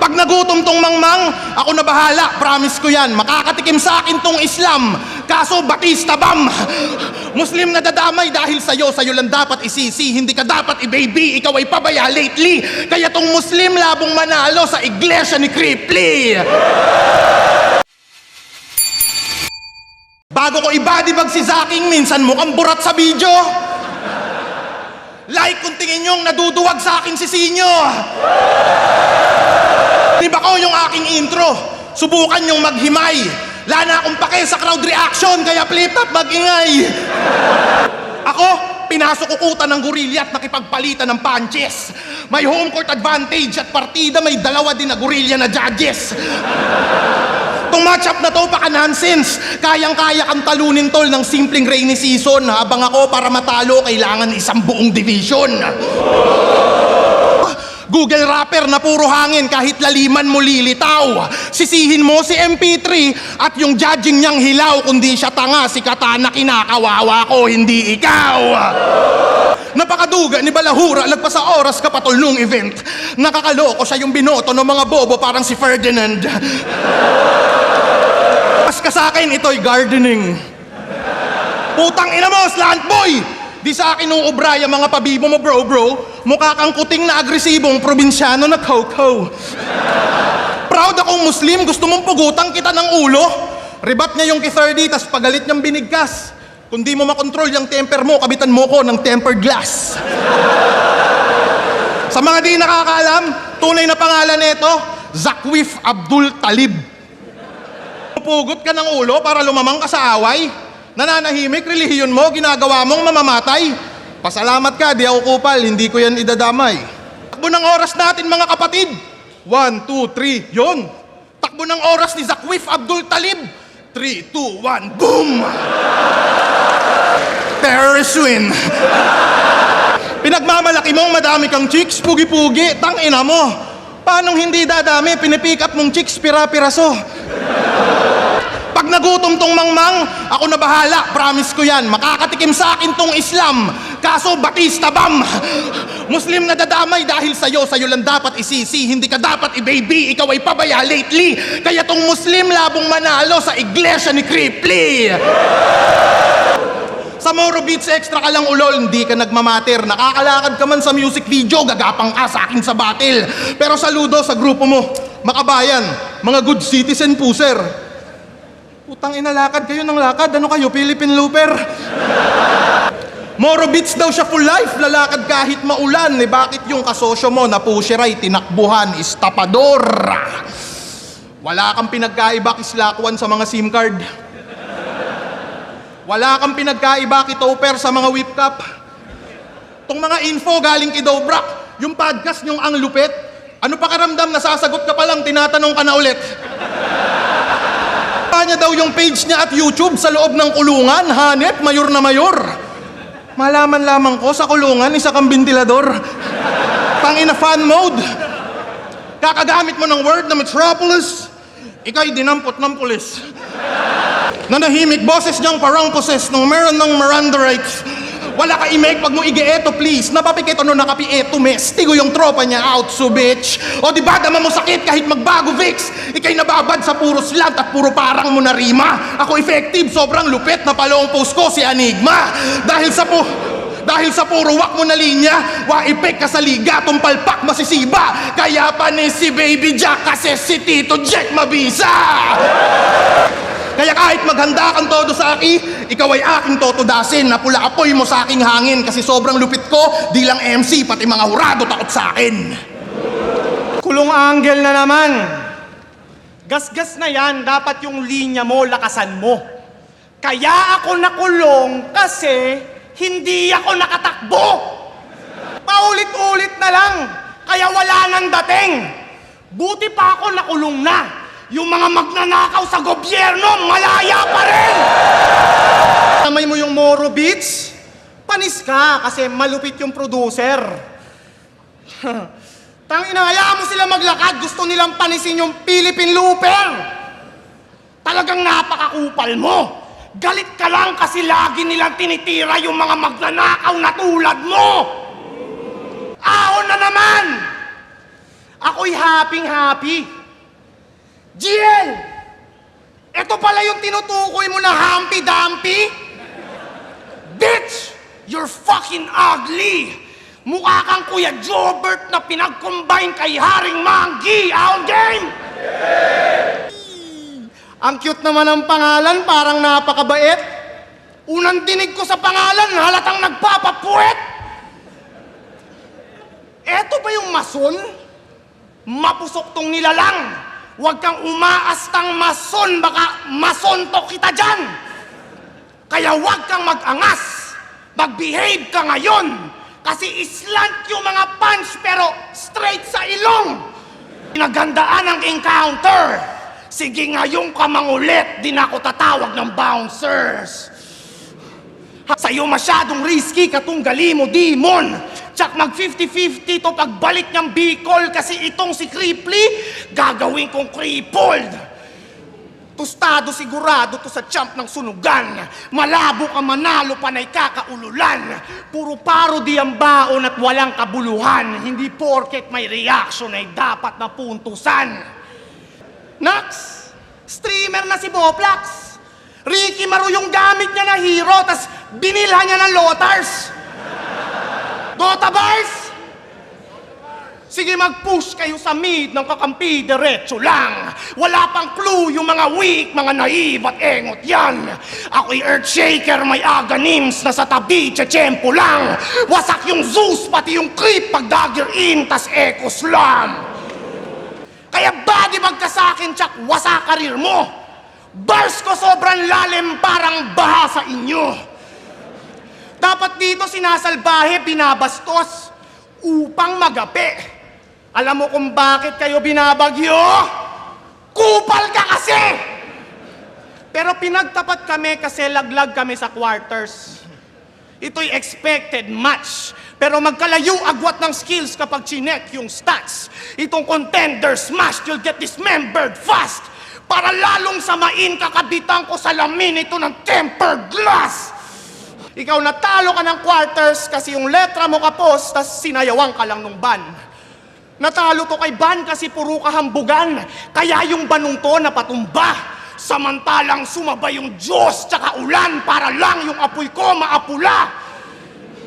Pag nagutom tong mangmang, ako na bahala, promise ko yan. Makakatikim sa akin tong Islam. Kaso Batista Bam. Muslim na dadamay dahil sa'yo lang dapat isisi. Hindi ka dapat i-baby, ikaw ay pabaya lately. Kaya tong Muslim labong manalo sa iglesia ni Kripli. Bago ko ibadibag si Zaking, minsan mukhang burat sa video. Like kung tingin nyong naduduwag sa akin si Sinyo. Di ba ko yung aking intro? Subukan nyong maghimay. Wala na akong pake sa crowd reaction, kaya flip top magingay. Ako, pinasok ukutan ng gorilya at nakipagpalitan ng punches. May home court advantage at partida may dalawa din na gorilya na judges. Itong matchup na to, baka nonsense. Kayang-kaya kang talunin tol ng simpleng rainy season. Habang ako, para matalo, kailangan isang buong division. Google rapper na puro hangin, kahit laliman mo lilitaw. Sisihin mo si MP3 at yung judging niyang hilaw. Kundi siya tanga, si Katana kinakawawa ko, hindi ikaw. Napakaduga ni Balahura, lagpas sa oras kapatol nung event. Nakakaloko siya yung binoto ng mga bobo parang si Ferdinand. Pas ka sa akin, ito'y gardening. Putang ina mo, slant boy! Di sa akin nung obra yung mga pabibo mo bro. Mukha kang kuting na agresibong probinsyano na Coco. Proud akong Muslim, gusto mong pugutang kita ng ulo. Ribat niya yung K30, tas pagalit niyang binigkas. Kung di mo makontrol yung temper mo, kabitan mo ko ng tempered glass. Sa mga di nakakaalam, tunay na pangalan nito, Zakwif Abdul Talib. Pugot ka ng ulo para lumamang ka sa away. Nananahimik, relihiyon mo, ginagawa mong mamamatay. Pasalamat ka, di ako kupal, hindi ko yan idadamay. Takbo ng oras natin mga kapatid. 1, 2, 3, yun. Takbo ng oras ni Zakwif Abdul Talib. 3, 2, 1, boom! Terrorist win. Pinagmamalaki mong madami kang chicks, pugi-pugi, tangina mo. Paanong hindi dadami, pinipick up mong chicks, pira-piraso. Pag nagutom tong mangmang, ako na bahala, promise ko yan. Makakatikim sa akin tong Islam. Kaso Batista Bam. Muslim na dadamay dahil sa'yo lang dapat isisi. Hindi ka dapat i-baby, ikaw ay pabaya lately. Kaya tong Muslim labong manalo sa iglesia ni Kripli. Sa Moro Beats extra ka lang ulol, hindi ka nagmamater. Nakakalakad ka man sa music video, gagapang ka sa akin sa battle. Pero saludo sa grupo mo, makabayan, mga good citizen po sir. Putang inalakad kayo ng lakad, ano kayo, Philippine Looper? Moro Beats daw siya full life, lalakad kahit maulan. Bakit yung kasosyo mo na pusher ay tinakbuhan, istapador? Wala kang pinagkaiba kislakwan sa mga SIM card. Wala kang pinagkaiba kitoper sa mga whip cup. Tong mga info galing kay Dobrak, yung podcast nyong ang lupit, ano pakiramdam, nasasagot ka pa lang, tinatanong ka na ulit. Niya daw yung page niya at YouTube sa loob ng kulungan, hanep, mayor na mayor. Malaman lamang ko sa kulungan, isa kang ventilador. Tangina fan mode. Kakagamit mo ng word na metropolis, ika'y dinampot ng pulis. Nanahimik, boses niyang parang poses nung meron ng Miranda rights. Wala ka imake, pag mo ige-eto please. Napapikit ano nakapi-eto mes. Tigo yung tropa niya out so bitch. O diba dama mo sakit kahit magbago Vicks. Ika'y nababad sa puro slant at puro parang mo na rima. Ako effective, sobrang lupit na palong post ko si Enigma. Dahil sa puro wak mo na linya, waipek ka sa liga, tumpalpak masisiba. Kaya pa ni si Baby Jack kasi si Tito Jack mabisa. Kaya kahit maghanda kang todo sa akin, ikaw ay aking totodasin. Napula apoy mo sa aking hangin. Kasi sobrang lupit ko, di lang MC, pati mga hurado takot sa akin. Kulong angle na naman. Gasgas na yan, dapat yung linya mo, lakasan mo. Kaya ako nakulong kasi hindi ako nakatakbo. Paulit-ulit na lang, kaya wala nang dating. Buti pa ako nakulong na. Yung mga magnanakaw sa gobyerno, malaya pa rin! Kamay mo yung Moro Beats? Panis ka kasi malupit yung producer. Tangina, hayaan mo sila maglakad. Gusto nilang panisin yung Philippine Looper. Talagang napakakupal mo. Galit ka lang kasi lagi nilang tinitira yung mga magnanakaw na tulad mo. Ahon na naman! Ako'y happy. GL! Ito pala yung tinutukoy mo na Humpty-Dumpty? Bitch! You're fucking ugly! Mukha kang Kuya Jobert na pinag-combine kay Haring Manggi! Out game! Ang cute naman ng pangalan, parang napakabait. Unang dinig ko sa pangalan, halatang nagpapapuwet. Eto ba yung mason? Mapusok tong nilalang. Huwag kang umaastang mason, baka masontok kita dyan. Kaya huwag kang mag-angas. Mag-behave ka ngayon. Kasi islant yung mga punch pero straight sa ilong. Pinagandaan ang encounter. Sige ngayon ka mangulit, di na ako tatawag ng bouncers. Sa'yo masyadong risky katong gali mo, demon. Tsak mag 50-50 to pagbalik niyang Bicol kasi itong si Cripply, gagawin kong crippled. Tostado sigurado to sa champ ng sunugan. Malabo ka manalo pa na'y kakaululan. Puro parody ang baon at walang kabuluhan. Hindi porket may reaction ay dapat na puntusan. Nax, streamer na si Boplax. Ricky Maru yung gamit niya na hero, tas binilhan niya ng Lotars. Dota bars? Sige, mag-push kayo sa mid ng kakampi, diretso lang. Wala pang clue yung mga weak, mga naive at engot yan. Ako'y Earthshaker, may agonims na sa tabi, tsetsempo lang. Wasak yung Zeus, pati yung creep pag dagger in, tas echo slam. Kaya body bag ka sa'kin, tsak wasa karir mo. Bars ko sobrang lalim, parang baha sa inyo. Dapat dito sinasalbahe, binabastos, upang magapi. Alam mo kung bakit kayo binabagyo? Kupal ka kasi! Pero pinagtapat kami kasi laglag kami sa quarters. Ito'y expected match. Pero magkalayo agwat ng skills kapag chinek yung stats. Itong contender smash, you'll get dismembered fast. Para lalong samain kakabitan ko sa lamin ito ng tempered glass. Ikaw natalo ka ng quarters kasi yung letra mo kapos, tas sinayawang ka lang nung ban. Natalo to kay ban kasi puro kahambugan, kaya yung banong to napatumba. Samantalang sumabay yung Diyos tsaka ulan para lang yung apoy ko maapula.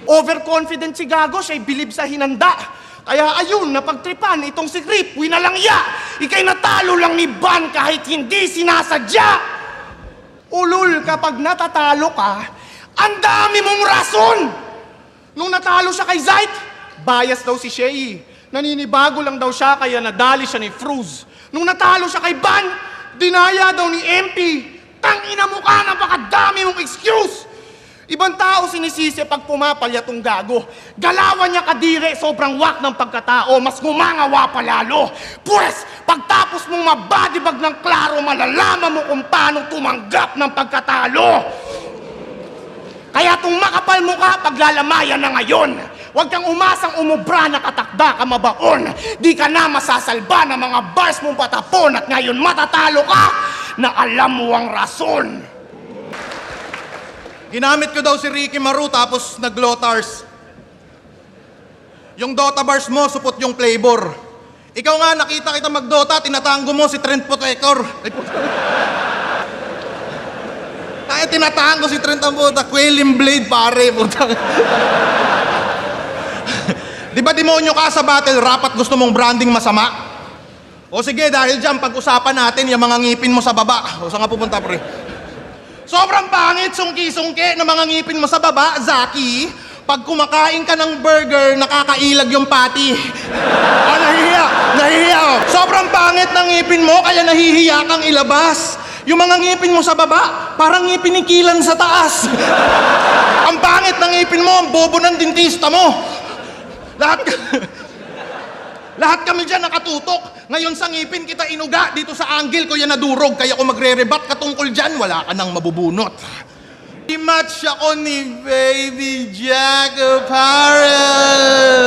Overconfident si Gago, siya'y bilib sa hinanda. Kaya ayun, napagtripan itong si Grip, winalangya. Ika'y natalo lang ni Ban kahit hindi sinasadya. Ulul, kapag natatalo ka, ang dami mong rason! Nung natalo siya kay Zayt, bias daw si Shay. Naninibago lang daw siya kaya nadali siya ni Fruz. Nung natalo siya kay Ban, dinaya daw ni MP. Tangina mo ka, napakadami mong excuse! Ibang tao sinisisi pag pumapalya tong Gago. Galawan niya kadire, sobrang wak ng pagkatao, mas ngumangawa pa lalo. Pwes, pagtapos mong mabadibag ng klaro, malalaman mo kung paano tumanggap ng pagkatalo. Kaya tong makapal mo ka, paglalamayan na ngayon. Huwag kang umasang umubra na katakda ka mabaon. Di ka na masasalba ng mga bars mong patapon at ngayon matatalo ka na alam mo ang rason. Ginamit ko daw si Ricky Maru tapos nag-Lotars. Yung Dota bars mo, supot yung flavor. Ikaw nga, nakita kita mag-Dota, tinatango mo si Trent Protector. Kaya tinatango si Trent ang puta, Quelling Blade pare, puta. Di ba demonyo ka sa battle rap at gusto mong branding masama? O sige, dahil dyan, pag-usapan natin yung mga ngipin mo sa baba. O saan nga pupunta, pre? Sobrang pangit, sungki-sungki na mga ngipin mo sa baba, Zaki. Pag kumakain ka ng burger, nakakailag yung patty. Oh, nahihiya. Sobrang pangit ng ngipin mo, kaya nahihiya kang ilabas. Yung mga ngipin mo sa baba, parang ngipin ni Kilan sa taas. Ang pangit ng ngipin mo, ang bobo ng dentista mo. Lahat kami dyan nakatutok. Ngayon sa ngipin kita inuga, dito sa angle ko yan nadurog. Kaya kung magre-rebat ka tungkol dyan, wala ka nang mabubunot. I-match ako ni Baby Jack Apparel.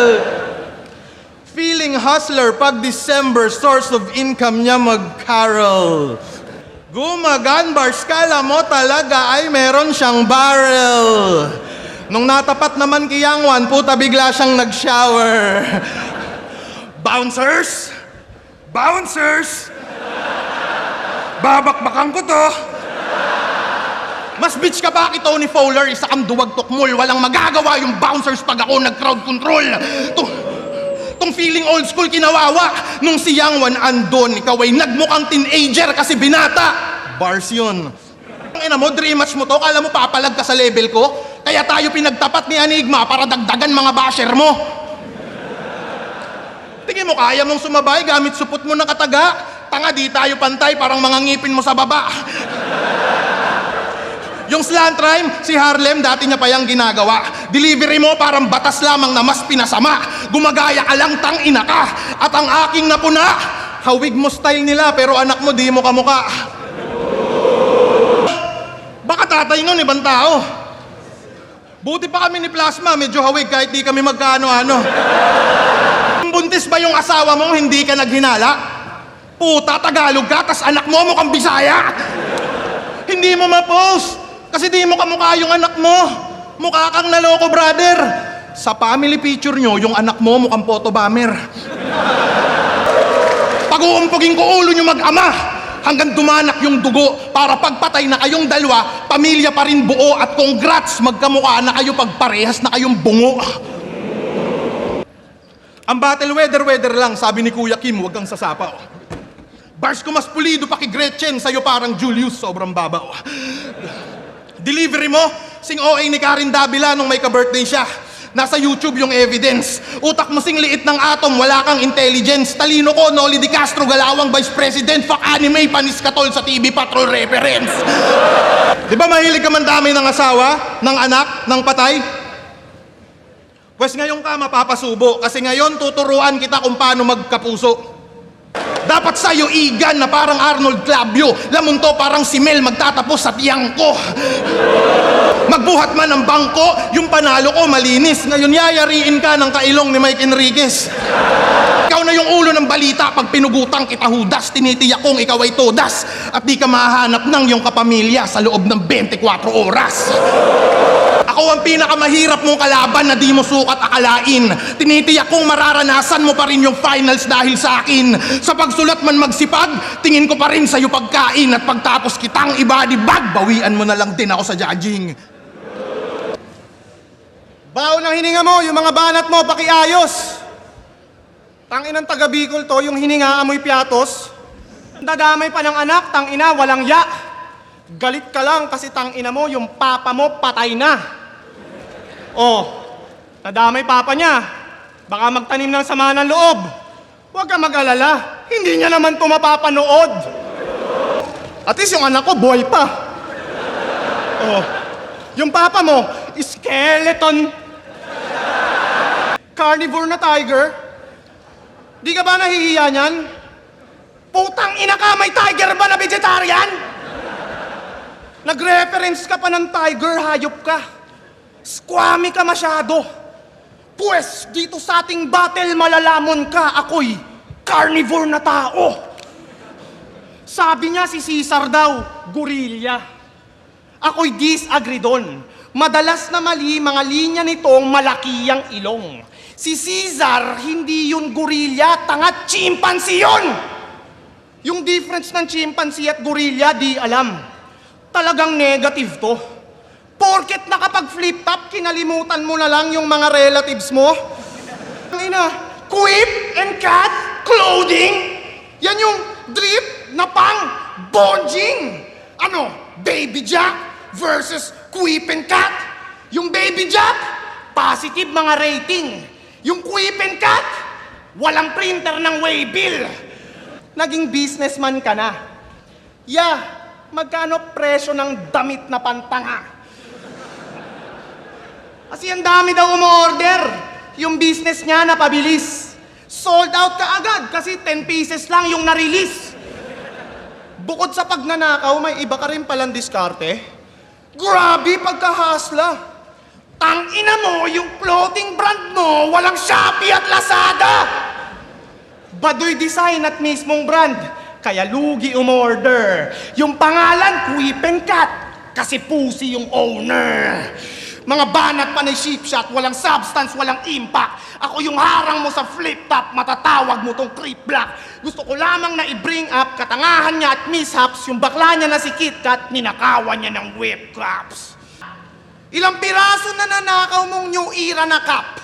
Feeling hustler pag December, source of income niya mag-carol. Gumagan bars, kala mo talaga ay meron siyang barrel. Nung natapat naman kay Yang Wan, puta bigla siyang nag-shower. Bouncers! Bouncers! Babakbakan ko to! Mas bitch ka pa kay Tony Fowler, isa kang duwag tukmol. Walang magagawa yung bouncers pag ako nag-crowd control. Tong feeling old school kinawawa. Nung si Yang Wan andon, ikaw ay nagmukhang teenager kasi binata. Bars yun. Ang ina mo, dream match mo to, kala mo papalag ka sa level ko? Kaya tayo pinagtapat ni Enigma para dagdagan mga basher mo. Tingin mo, kaya mong sumabay gamit supot mo ng kataga? Tanga, di tayo pantay, parang mga ngipin mo sa baba. Yung slant rhyme, si Harlem, dati niya pa yung ginagawa. Delivery mo parang batas lamang na mas pinasama. Gumagaya ka lang, tangina ka. At ang aking napuna, hawig mo style nila, pero anak mo di mo kamuka. Baka tatay nun, ibang tao. Buti pa kami ni Plasma, medyo hawig kahit di kami magkaano-ano. Buntis ba yung asawa mo, hindi ka naghinala? Puta, Tagalog ka, tas anak mo mukhang Bisaya. Hindi mo ma-post, kasi di mo kamukha yung anak mo. Mukha kang naloko, brother. Sa family picture nyo, yung anak mo mukhang photo bomber. Pag-uumpugin ko ulo nyo mag-ama, hanggang dumanak yung dugo, para pagpatay na kayong dalawa, pamilya pa rin buo, at congrats, magkamukha na kayo pagparehas na kayong bungo. Ang battle weather lang, sabi ni Kuya Kim, huwag kang sasapaw. Bars ko mas pulido pa kay Gretchen, sa'yo parang Julius, sobrang babaw. Delivery mo, sing OA ni Karen Davila nung may ka-birthday siya. Nasa YouTube yung evidence. Utak mo sing liit ng atom, wala kang intelligence. Talino ko, Noli Di Castro, galawang vice president. Fuck anime, panis katol sa TV Patrol reference. Di ba mahilig ka man dami ng asawa, ng anak, ng patay? Pwes ngayon ka mapapasubo, kasi ngayon tuturuan kita kung paano magkapuso. Dapat sa'yo igan na parang Arnold Clavio. Lamunto parang si Mel magtatapos sa tiyang ko. Magbuhat man ng bangko, yung panalo ko malinis. Ngayon yayariin ka ng kailong ni Mike Enriquez. Ikaw na yung ulo ng balita pag pinugutang kita hudas. Tinitiyak kong ikaw ay todas. At di ka mahanap ng iyong kapamilya sa loob ng 24 oras. Ako ang pinakamahirap mong kalaban na di mo sukat akalain. Tinitiyak kong mararanasan mo pa rin yung finals dahil sa akin. Sa pagsulat man magsipag, tingin ko pa rin sa'yo pagkain. At pagtapos kitang i-body bag, bawian mo na lang din ako sa judging. Baon ng hininga mo, yung mga banat mo, pakiayos. Tanginang taga Bicol to, yung hininga amoy piatos. Dadamay pa ng anak, tangina, walang ya. Galit ka lang kasi tangina mo, yung papa mo patay na. Oh, nadamay papa niya. Baka magtanim ng sama ng loob. Huwag ka mag-alala, hindi niya naman ito mapapanood. At least yung anak ko, boy pa. Oh, yung papa mo, skeleton. Carnivore na tiger. Di ka ba nahihiya niyan? Putang ina ka, may tiger ba na vegetarian? Nag-reference ka pa ng tiger, hayop ka. Squammy ka masyado. Pwes, dito sa ating battle malalamon ka, ako'y carnivore na tao. Sabi niya si Caesar daw, gorilla. Ako'y disagree doon. Madalas na mali mga linya nitong malaki ang ilong. Si Caesar, hindi yun gorilla, tanga chimpanzee yun! Yung difference ng chimpanzee at gorilla, di alam. Talagang negative to. Porket nakapag-flip top, kinalimutan mo na lang yung mga relatives mo. Ina, quip and cat clothing. Yan yung drip na pang bonging. Ano, Baby Jack versus Quip and Cat. Yung Baby Jack, positive mga rating. Yung Quip and Cat, walang printer ng waybill. Naging businessman ka na. Yeah, magkano presyo ng damit na pantanga? Kasi ang dami daw umorder. Yung business niya napabilis. Sold out ka agad kasi 10 pieces lang yung na-release. Bukod sa pagnanakaw, may iba ka rin palang diskarte. Grabe pagkahasla. Tangina mo, yung clothing brand mo, walang Shopee at Lazada. Baduy design at mismong brand, kaya lugi umorder. Yung pangalan, Quip and Cat, kasi pusi yung owner. Mga banat pa na cheap shot, walang substance, walang impact. Ako yung harang mo sa flip top, matatawag mo tong creep black. Gusto ko lamang na i-bring up katangahan niya at mishaps yung bakla niya na si Kit Kat, ninakawan niya ng whip cups. Ilang piraso na nanakaw mong new era na cup.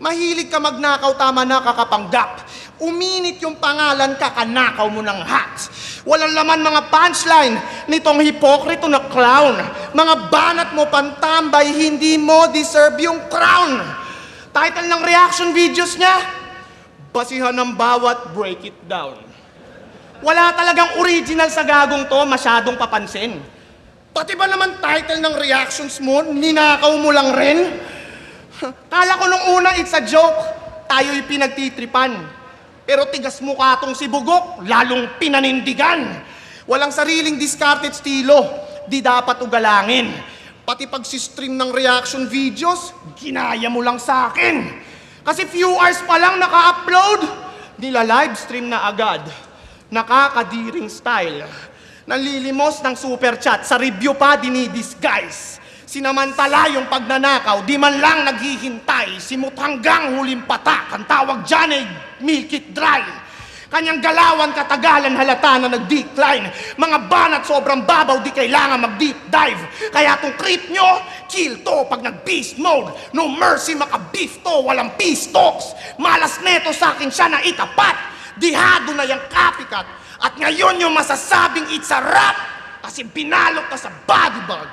Mahilig ka magnakaw, tama na kakapanggap. Uminit yung pangalan, kakanakaw mo ng hats. Walang laman mga punchline nitong hipokrito na clown. Mga banat mo pantambay, hindi mo deserve yung crown. Title ng reaction videos niya, basihan ng bawat break it down. Wala talagang original sa gagong to, masyadong papansin. Pati ba naman title ng reactions mo, ninakaw mo lang rin? Kala ko nung una it's a joke, tayo'y pinagtitripan. Pero tigas mukha tong si Bugok, lalong pinanindigan. Walang sariling discarded estilo, di dapat ugalangin. Pati pag si-stream ng reaction videos, ginaya mo lang sa akin. Kasi few hours pa lang naka-upload, nila live stream na agad. Nakakadiring style. Nanlilimos ng super chat, sa review pa dinidisguise. Sinamantala yung pagnanakaw, di man lang naghihintay. Simut hanggang huling patak, ang tawag dyan ay milk it dry. Kanyang galawan katagalan halata na nag-decline. Mga banat sobrang babaw, di kailangan mag-deep dive. Kaya tong creep nyo, kill to pag nag-beast mode. No mercy, maka-beef to, walang peace talks. Malas neto sa akin siya na itapat. Dihado na yung copycat. At ngayon yung masasabing it's a rap, kasi binalot na sa body bag.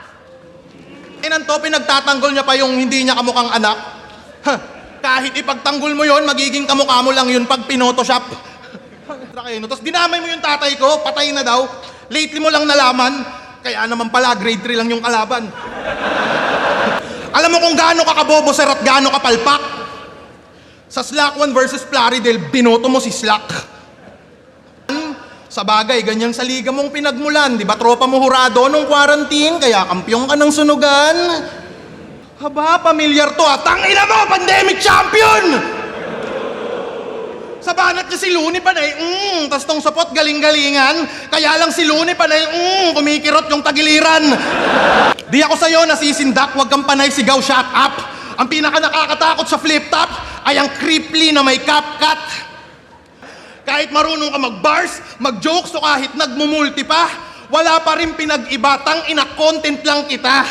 To, pinagtatanggol niya pa yung hindi niya kamukhang anak. Kahit ipagtanggol mo yon, magiging kamukha mo lang yun pag pinotoshop. Tapos dinamay mo yung tatay ko, patay na daw. Lately mo lang nalaman, kaya naman pala grade 3 lang yung kalaban. Alam mo kung gaano ka kabobo sir at gaano ka palpak? Sa Slack 1 versus Plaridel, binoto mo si Slack. Sa bagay, ganyan sa liga mong pinagmulan. Di ba tropa mo hurado nung quarantine, kaya kampyong ka ng sunugan? Haba, pamilyar to. Tangina mo, pandemic champion! Sa banat niya si Looney Panay, tas tong sapot galing-galingan. Kaya lang si Looney Panay, kumikirot yung tagiliran. Di ako sa'yo nasisindak, wag kang panay sigaw, shut up. Ang pinaka nakakatakot sa flip top ay ang creeply na may CapCut. Kahit marunong ka mag-bars, mag-jokes, o kahit nagmumulti pa, wala pa rin pinag-iba, ina-content lang kita.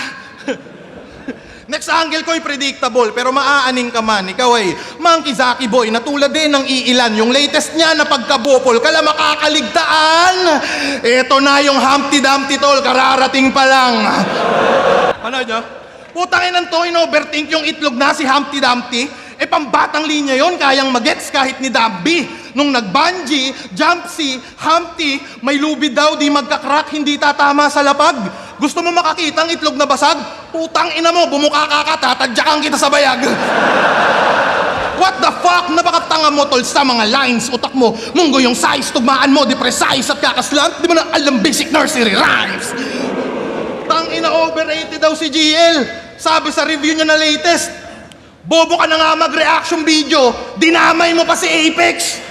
Next angle ko'y predictable, pero maaaning ka man. Ikaw ay Monkey Zaki Boy, na tulad din ng iilan. Yung latest niya na pagkabopol, kala makakaligtaan. Eto na yung Humpty Dumpty tol, kararating pa lang. Ano niya? Putangin ng to, in-overthink yung itlog na si Humpty Dumpty. Pambatang linya yon, kayang magets kahit ni Dabby. Nung nag-bungee, jumpsy, Humpty, may lubid daw, di magkakrak, hindi tatama sa lapag. Gusto mo makakita ang itlog na basag? Putang ina mo, bumuka ka, tatadyakan kita sa bayag. What the fuck? Napakatanga mo tol sa mga lines. Utak mo, munggo yung size, tugmaan mo, di precise at kakaslant. Di mo na alam basic nursery rhymes. Tang ina, overrated daw si GL. Sabi sa review niya na latest, bobo ka na nga mag-reaction video, dinamay mo pa si Apex.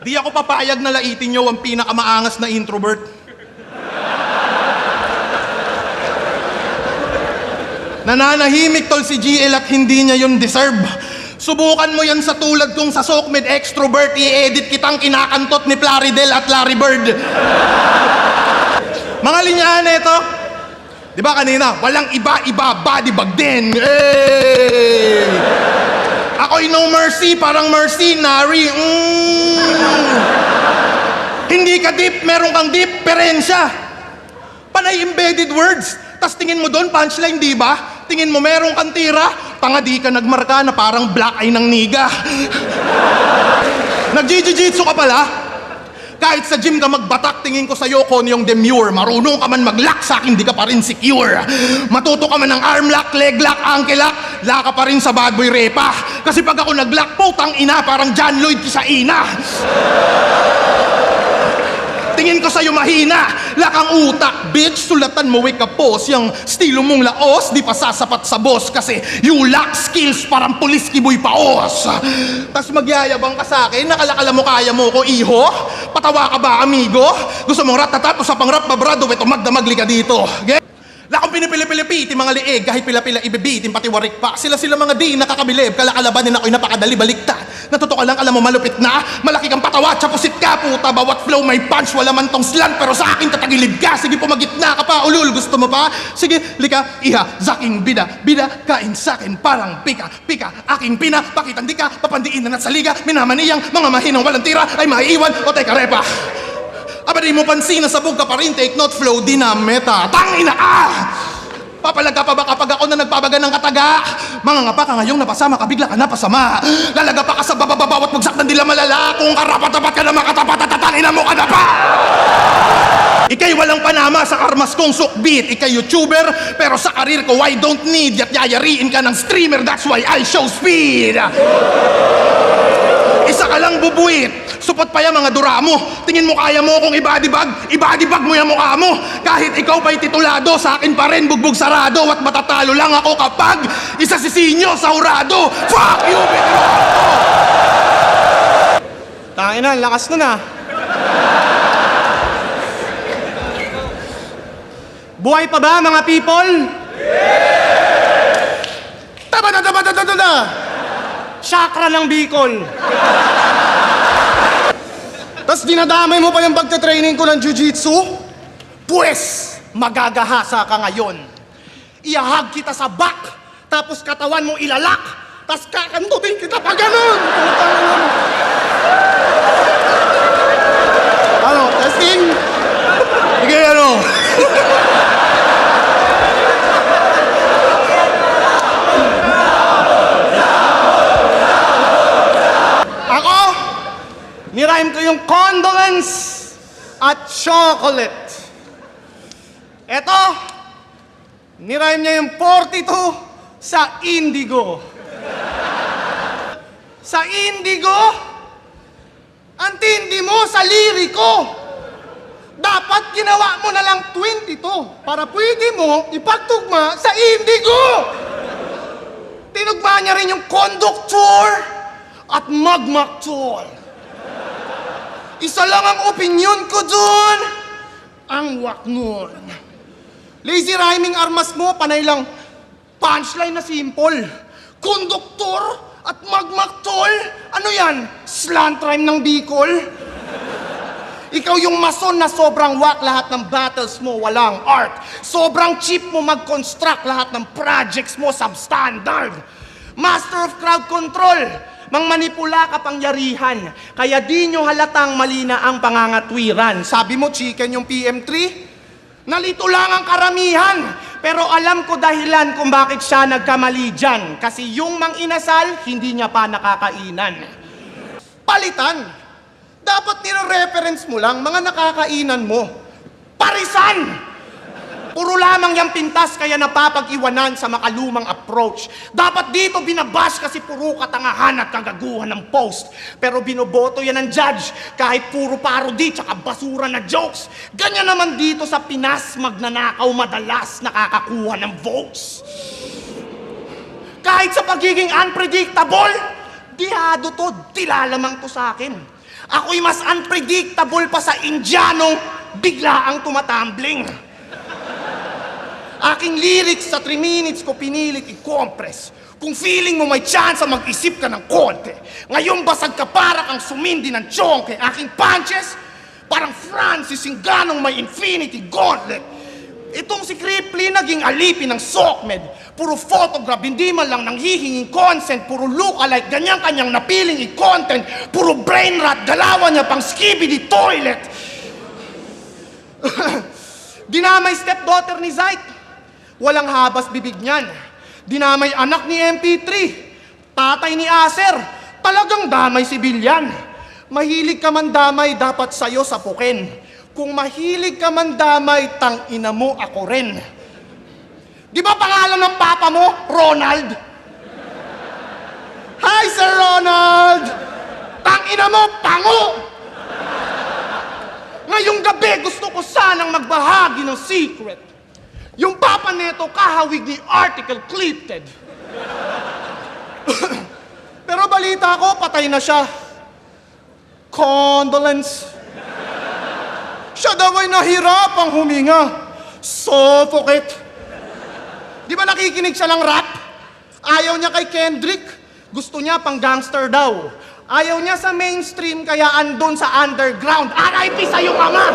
Di ako papayag na laitin nyo ang pinakamaangas na introvert. Nananahimik tol si GL at hindi niya yun deserve. Subukan mo yan sa tulad kong sa Sokmed extrovert, i-edit kitang kinakantot ni Plaridel at Larry Bird. Mga linyaan ito, di ba kanina, walang iba-iba, body bag din. Hey! Ako'y no mercy, parang mercenary. Hindi ka deep, meron kang diferensya. Panay embedded words. Tas tingin mo doon, punchline, di ba? Tingin mo meron kang tira, tanga di ka nagmarka na parang black eye ng niga. Nag-jiu-jitsu ka pala? Kahit sa gym ka magbatak, tingin ko sa'yo kon yung demure. Marunong ka man mag-lock, sa akin di ka pa rin secure. Matuto ka man ng arm lock, leg lock, ankle lock, laka pa rin sa bad boy repa. Kasi pag ako nag-lock, putang ina, parang John Lloyd Kisaina. Tingin ko sa'yo mahina, lakang utak, bitch, sulatan mo wake up post. Yung estilo mong laos, di pa sasapat sa boss. Kasi you lack skills, parang pulis kiboy paos. Tas magyayabang ka sa'kin, nakalakala mo kaya mo ko, iho? Patawa ka ba, amigo? Gusto mong ratatat, usapang rap, babrado, eto magdamagli ka dito. Lakong pinipili-pilipiti mga liig, kahit pila-pila ibibitin, pati warik pa. Sila mga di nakakabilib, kalakalabanin ako'y napakadali baliktad. Natuto ka lang, alam mo malupit na, malaki kang patawa, tsapusit ka puta, bawat flow may punch, wala man tong slant, pero sa akin tatagilid ka, sige pumagitna ka pa, ulul, gusto mo pa? Sige, lika, iha, zaking bida, kain sakin, parang pika, aking pina, pakitandi ka, papandiin na sa liga, minamaniyang, mga mahinang walang tira, ay maiiwan, o teka repa. Aba di mo pansin na sabog ka pa rin, take note, flow di na meta. Tangina ka! Papalag ka pa ba kapag ako na nagbabaga ng kataga? Mga ngapa ka ngayong napasama ka, bigla ka napasama. Lalaga pa ka sa bababawat bagsak ng dila malala. Kung karapat-tapat ka na makatapat at tatangina mo ka na pa! Ika'y walang panama sa karmas kong sukbit. Ika'y YouTuber, pero sa karir ko, I don't need yat yayariin ka ng streamer. That's why I show speed. Isa ka lang bubuit. Supot pa yung mga dura mo. Tingin mo kaya mo kung ibadibag mo yung mukha mo. Kahit ikaw pa'y titulado, sa akin pa rin bugbog sarado. At matatalo lang ako kapag isa si Sinyo sa hurado. Fuck you, Bitinoto! Tangin na, lakas nun ah. Buhay pa ba mga people? Tama na! Chakra ng Bicol. Tapos dinadamay mo pa yung pagtatraining ko ng jiu-jitsu? Pues, magagahasa ka ngayon. Iahag kita sa back, tapos katawan mo ilalak, tapos kakantutin kita pa ganun. Ano, testing? Sige, ano? Ako, nirhyme ko yung condolence at chocolate. Eto, nirhyme niya yung 42 sa indigo. Sa indigo, ang tindi mo sa liriko. Dapat ginawa mo na lang 22 para pwede mo ipagtugma sa indigo. Tinugma niya rin yung conductor at magmaktor. Isa lang ang opinion ko dun, ang wak nun. Lazy rhyming armas mo, panay lang punchline na simple. Konduktor at magmaktol, ano yan? Slant rhyme ng Bicol? Ikaw yung mason na sobrang wak, lahat ng battles mo walang art. Sobrang cheap mo mag-construct, lahat ng projects mo substandard. Master of crowd control, mangmanipula kapangyarihan, kaya di nyo halatang mali na ang pangangatwiran. Sabi mo, chicken yung PM3? Nalito lang ang karamihan, pero alam ko dahilan kung bakit siya nagkamali dyan. Kasi yung mang-inasal, hindi niya pa nakakainan. Palitan! Dapat nire-reference mo lang mga nakakainan mo. Parisan! Puro lamang yung pintas kaya napapag-iwanan sa makalumang approach. Dapat dito binabash kasi puro katangahan at kagaguhan ng post. Pero binoboto yan ng judge kahit puro parody tsaka basura na jokes. Ganyan naman dito sa Pinas, magnanakaw madalas nakakakuha ng votes. Kahit sa pagiging unpredictable, dihado to, tilalamang to sa akin. Ako'y mas unpredictable pa sa Indianong bigla ang tumatumbling. Aking lyrics sa 3 minutes ko pinilit i-compress. Kung feeling mo may chance mag-isip ka ng konti. Ngayon basag ka para kang sumindi ng chonke. Aking punches, parang Francis Ngannong may infinity gauntlet. Itong si Cripply naging alipin ng SOCMED. Puro photograph, hindi man lang nanghihinging consent. Puro look-alike, ganyan kanyang napiling i-content. Puro brain rot, galawan niya pang skibidi toilet. Dinamay stepdaughter ni Zayt. Walang habas bibig niyan. Dinamay anak ni MP3. Tatay ni Acer. Talagang damay si Bilyan. Mahilig ka man damay, dapat sa'yo sapukin. Kung mahilig ka man damay, tang ina mo ako rin. Di ba pangalan ng papa mo, Ronald? Hi, Sir Ronald! Tang ina mo, pango! Ngayong gabi, gusto ko sanang magbahagi ng secret. Yung papa neto kahawig ni article clipped. Pero balita ko, patay na siya. Condolence. Siya daw ay nahirapang huminga. Suffocate. Di ba nakikinig siya ng rap? Ayaw niya kay Kendrick. Gusto niya pang gangster daw. Ayaw niya sa mainstream kaya andun sa underground. RIP sa iyong ama!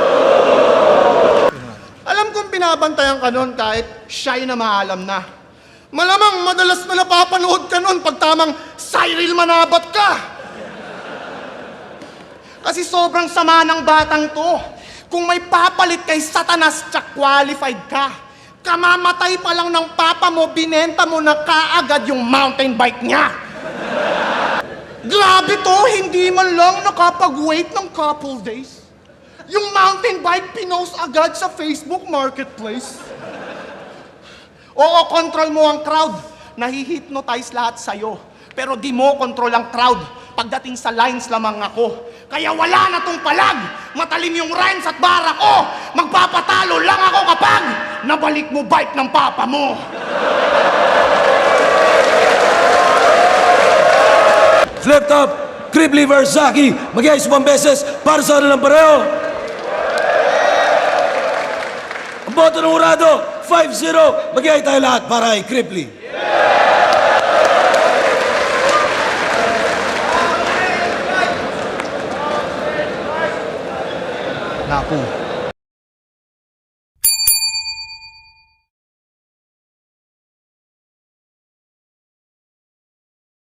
Alam kong binabantayan ka nun kahit siya'y na maalam na. Malamang madalas na napapanood ka nun pag tamang Cyril Manabat ka. Kasi sobrang sama ng batang to. Kung may papalit kay Satanas, tsak qualified ka. Kamamatay pa lang ng papa mo, binenta mo na kaagad yung mountain bike niya. Grabe to, hindi man lang nakapag-wait ng couple days. Yung mountain bike pinost agad sa Facebook Marketplace. Oo, control mo ang crowd. Nahihypnotize lahat sa'yo. Pero di mo control ang crowd. Pagdating sa lines lamang ako. Kaya wala na tong palag. Matalim yung rhymes at bara ko. Magpapatalo lang ako kapag nabalik mo bike ng papa mo. Flip top, Cripply vs. Zaki. Mag-iayos 1 beses para sa ano ng pareho. Ang boto ng urado, 5-0. Mag-iay tayo lahat para kay Cripply. Naku,